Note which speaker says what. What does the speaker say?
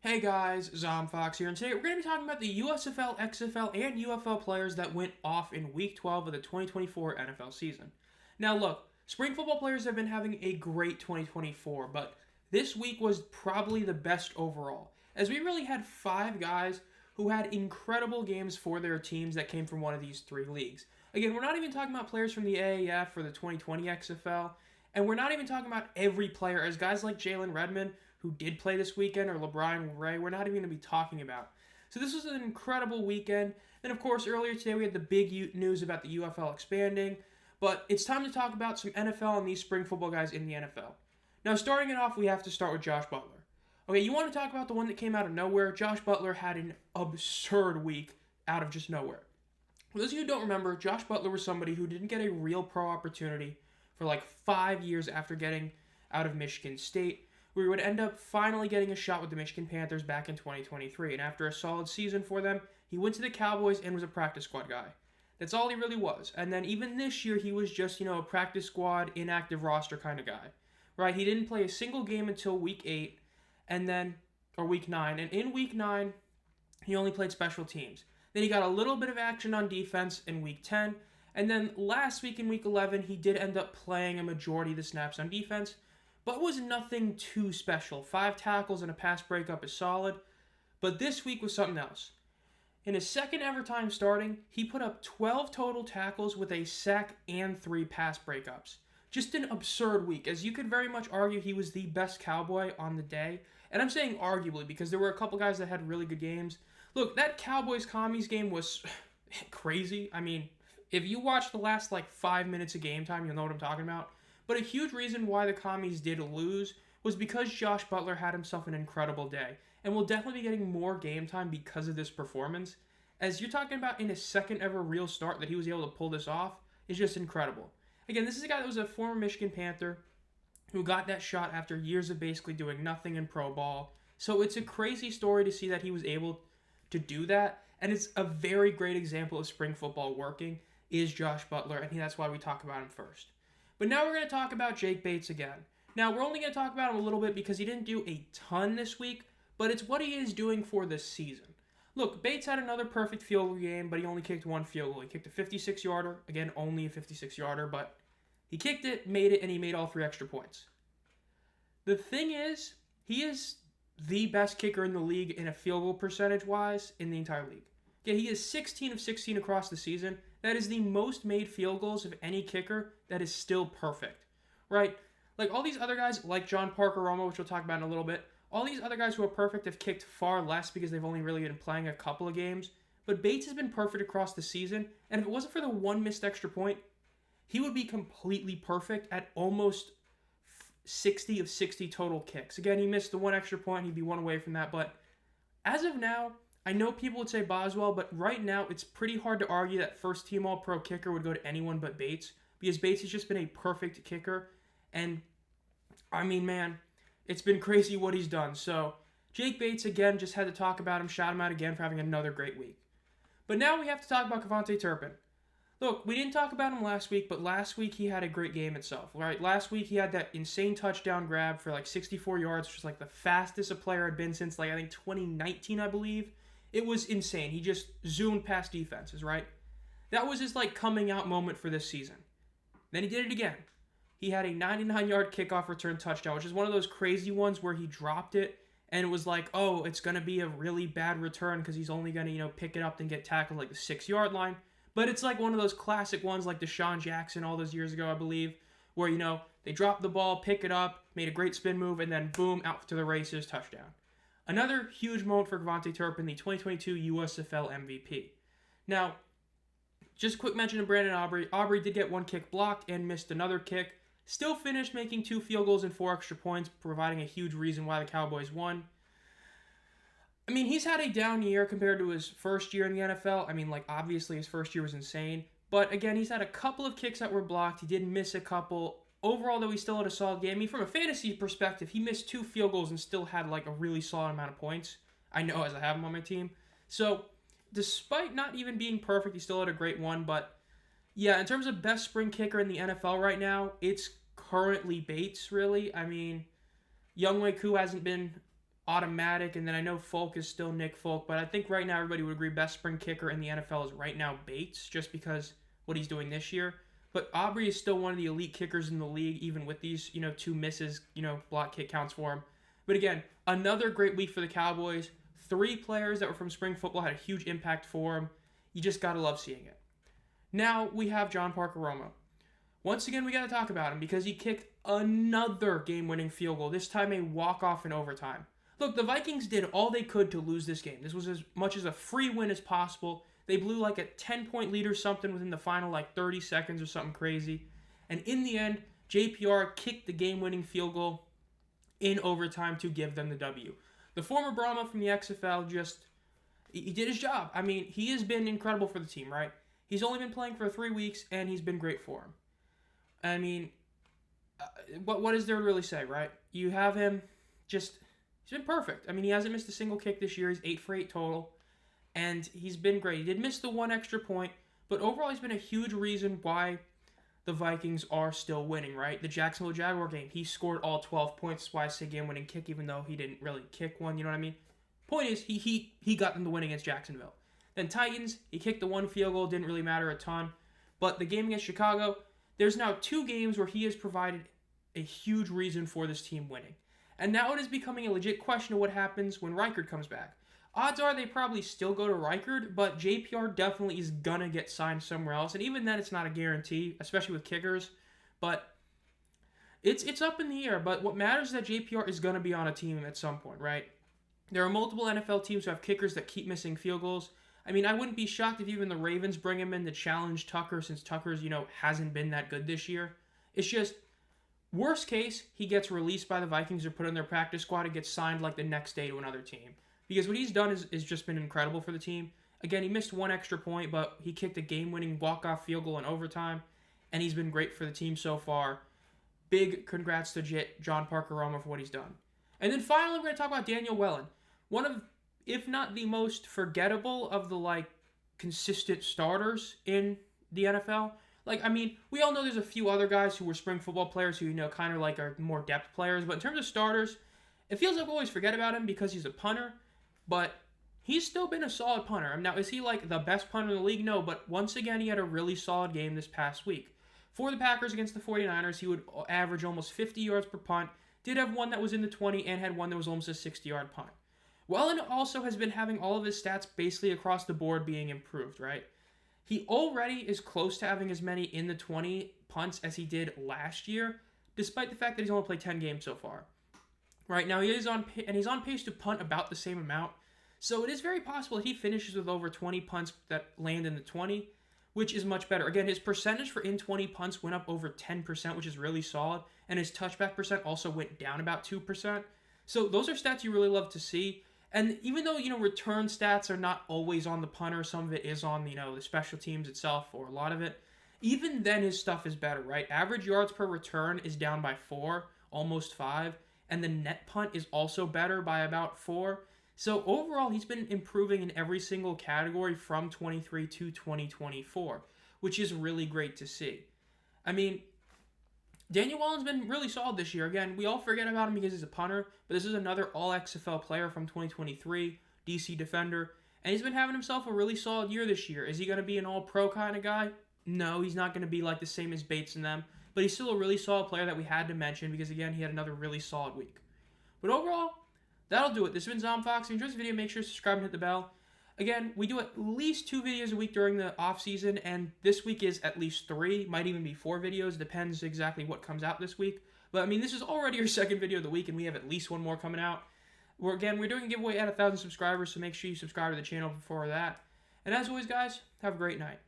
Speaker 1: Hey guys, Zomfox here, and today we're going to be talking about the USFL, XFL, and UFL players that went off in Week 12 of the 2024 NFL season. Now look, spring football players have been having a great 2024, but this week was probably the best overall, as we really had 5 guys who had incredible games for their teams that came from one of these 3 leagues. Again, we're not even talking about players from the AAF or the 2020 XFL, and we're not even talking about every player, as guys like Jalen Redmond, who did play this weekend, or LeBron Ray, we're not even going to be talking about. So this was an incredible weekend. And of course, earlier today we had the big news about the UFL expanding. But it's time to talk about some NFL and these spring football guys in the NFL. Now, starting it off, we have to start with Josh Butler. Okay, you want to talk about the one that came out of nowhere? Josh Butler had an absurd week out of just nowhere. For those of you who don't remember, Josh Butler was somebody who didn't get a real pro opportunity for like 5 years after getting out of Michigan State, where he would end up finally getting a shot with the Michigan Panthers back in 2023. And after a solid season for them, he went to the Cowboys and was a practice squad guy. That's all he really was. And then even this year, he was just, a practice squad, inactive roster kind of guy. Right? He didn't play a single game until week 8, or week 9. And in week 9, he only played special teams. Then he got a little bit of action on defense in week 10. And then last week in week 11, he did end up playing a majority of the snaps on defense, but was nothing too special. 5 tackles and a pass breakup is solid, but this week was something else. In his second ever time starting, he put up 12 total tackles with a sack and 3 pass breakups. Just an absurd week, as you could very much argue he was the best Cowboy on the day. And I'm saying arguably because there were a couple guys that had really good games. Look, that Cowboys Commies game was crazy. I mean, if you watch the last 5 minutes of game time, you'll know what I'm talking about. But a huge reason why the Commies did lose was because Josh Butler had himself an incredible day. And will definitely be getting more game time because of this performance. As you're talking about in his second ever real start that he was able to pull this off is just incredible. Again, this is a guy that was a former Michigan Panther who got that shot after years of basically doing nothing in pro ball. So it's a crazy story to see that he was able to do that. And it's a very great example of spring football working is Josh Butler. And that's why we talk about him first. But now we're going to talk about Jake Bates again. Now, we're only going to talk about him a little bit because he didn't do a ton this week, but it's what he is doing for this season. Look, Bates had another perfect field goal game, but he only kicked 1 field goal. He kicked a 56-yarder. Again, only a 56-yarder, but he kicked it, made it, and he made all 3 extra points. The thing is, he is the best kicker in the league in a field goal percentage-wise in the entire league. Okay, he is 16 of 16 across the season. That is the most made field goals of any kicker that is still perfect, right? Like all these other guys, like John Parker Roma, which we'll talk about in a little bit, all these other guys who are perfect have kicked far less because they've only really been playing a couple of games. But Bates has been perfect across the season, and if it wasn't for the 1 missed extra point, he would be completely perfect at almost 60 of 60 total kicks. Again, he missed the 1 extra point, he'd be 1 away from that, but as of now, I know people would say Boswell, but right now it's pretty hard to argue that first team All-Pro kicker would go to anyone but Bates because Bates has just been a perfect kicker. And, I mean, man, it's been crazy what he's done. So, Jake Bates, again, just had to talk about him, shout him out again for having another great week. But now we have to talk about Kevontae Turpin. Look, we didn't talk about him last week, but last week he had a great game itself, right? Last week he had that insane touchdown grab for 64 yards, which was the fastest a player had been since I think 2019, I believe. It was insane. He just zoomed past defenses, right? That was his coming out moment for this season. Then he did it again. He had a 99-yard kickoff return touchdown, which is one of those crazy ones where he dropped it and it was oh, it's going to be a really bad return because he's only going to, pick it up and get tackled the 6-yard line. But it's one of those classic ones like Deshaun Jackson all those years ago, I believe, where, they drop the ball, pick it up, made a great spin move, and then boom, out to the races, touchdown. Another huge moment for Kevontae Turpin, the 2022 USFL MVP. Now, just a quick mention of Brandon Aubrey. Aubrey did get 1 kick blocked and missed another kick. Still finished making 2 field goals and 4 extra points, providing a huge reason why the Cowboys won. I mean, he's had a down year compared to his first year in the NFL. I mean, obviously his first year was insane. But again, he's had a couple of kicks that were blocked. He did miss a couple. Overall, though, he still had a solid game. I mean, from a fantasy perspective, he missed 2 field goals and still had a really solid amount of points. I know, as I have him on my team. So, despite not even being perfect, he still had a great one. But, yeah, in terms of best spring kicker in the NFL right now, it's currently Bates, really. I mean, Younghoe Koo hasn't been automatic, and then I know Folk is still Nick Folk, but I think right now everybody would agree best spring kicker in the NFL is right now Bates, just because what he's doing this year. But Aubrey is still one of the elite kickers in the league, even with these, 2 misses, block kick counts for him. But again, another great week for the Cowboys. 3 players that were from spring football had a huge impact for him. You just got to love seeing it. Now we have John Parker Romo. Once again, we got to talk about him because he kicked another game-winning field goal, this time a walk-off in overtime. Look, the Vikings did all they could to lose this game. This was as much as a free win as possible. They blew like a 10-point lead or something within the final 30 seconds or something crazy. And in the end, JPR kicked the game-winning field goal in overtime to give them the W. The former Brahma from the XFL he did his job. I mean, he has been incredible for the team, right? He's only been playing for 3 weeks, and he's been great for him. I mean, what is there to really say, right? You have him he's been perfect. I mean, he hasn't missed a single kick this year. He's 8 for 8 total, and he's been great. He did miss the 1 extra point, but overall he's been a huge reason why the Vikings are still winning, right? The Jacksonville Jaguar game, he scored all 12 points. That's why I say game-winning kick, even though he didn't really kick one, you know what I mean? Point is, he got them to win against Jacksonville. Then Titans, he kicked the 1 field goal, didn't really matter a ton. But the game against Chicago, there's now 2 games where he has provided a huge reason for this team winning. And now it is becoming a legit question of what happens when Reichard comes back. Odds are they probably still go to Reichard, but JPR definitely is going to get signed somewhere else. And even then, it's not a guarantee, especially with kickers. But it's up in the air. But what matters is that JPR is going to be on a team at some point, right? There are multiple NFL teams who have kickers that keep missing field goals. I mean, I wouldn't be shocked if even the Ravens bring him in to challenge Tucker since Tucker's, hasn't been that good this year. It's just, worst case, he gets released by the Vikings or put in their practice squad and gets signed the next day to another team. Because what he's done is just been incredible for the team. Again, he missed 1 extra point, but he kicked a game-winning walk-off field goal in overtime, and he's been great for the team so far. Big congrats to John Parker Romo for what he's done. And then finally, we're going to talk about Daniel Wellen. One of, if not the most forgettable of the, consistent starters in the NFL. We all know there's a few other guys who were spring football players who, kind of are more depth players. But in terms of starters, it feels like we always forget about him because he's a punter. But he's still been a solid punter. Now, is he, the best punter in the league? No, but once again, he had a really solid game this past week. For the Packers against the 49ers, he would average almost 50 yards per punt. Did have one that was in the 20 and had one that was almost a 60-yard punt. Wellen also has been having all of his stats basically across the board being improved, right? He already is close to having as many in the 20 punts as he did last year, despite the fact that he's only played 10 games so far. Right now, he's on pace to punt about the same amount. So it is very possible that he finishes with over 20 punts that land in the 20, which is much better. Again, his percentage for in 20 punts went up over 10%, which is really solid. And his touchback percent also went down about 2%. So those are stats you really love to see. And even though, return stats are not always on the punter, some of it is on, the special teams itself, or a lot of it, even then his stuff is better, right? Average yards per return is down by 4, almost 5, and the net punt is also better by about 4. So overall, he's been improving in every single category from 23 to 2024, which is really great to see. I mean, Daniel Wellen's been really solid this year. Again, we all forget about him because he's a punter, but this is another all-XFL player from 2023, DC defender, and he's been having himself a really solid year this year. Is he going to be an all-pro kind of guy? No, he's not going to be the same as Bates and them, but he's still a really solid player that we had to mention because, again, he had another really solid week. But overall, that'll do it. This has been Zom Fox. If you enjoyed this video, make sure to subscribe and hit the bell. Again, we do at least 2 videos a week during the off-season, and this week is at least 3, might even be 4 videos, depends exactly what comes out this week. But, I mean, this is already our second video of the week, and we have at least 1 more coming out. We're doing a giveaway at 1,000 subscribers, so make sure you subscribe to the channel before that. And as always, guys, have a great night.